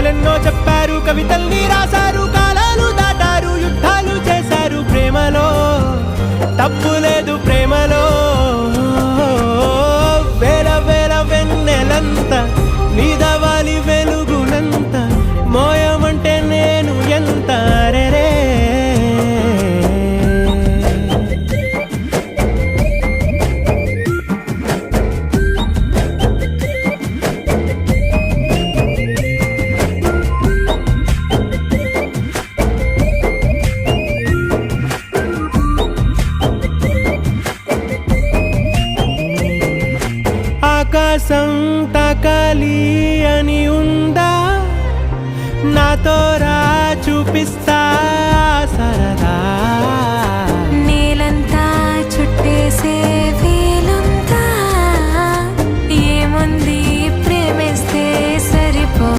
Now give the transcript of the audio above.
కథలెన్నో చెప్పారు, కవితల్ని రాశారు, కాలాలు దాటారు, యుద్ధాలు చేశారు. ప్రేమలో తప్పు లేదు, ప్రేమలో వేల వేల వెన్నెలంత నీదవాలి వెలుగునంత, మోయమంటే నేను ఎంత రే. ఆకాశం తాకాలి అని ఉందా నాతో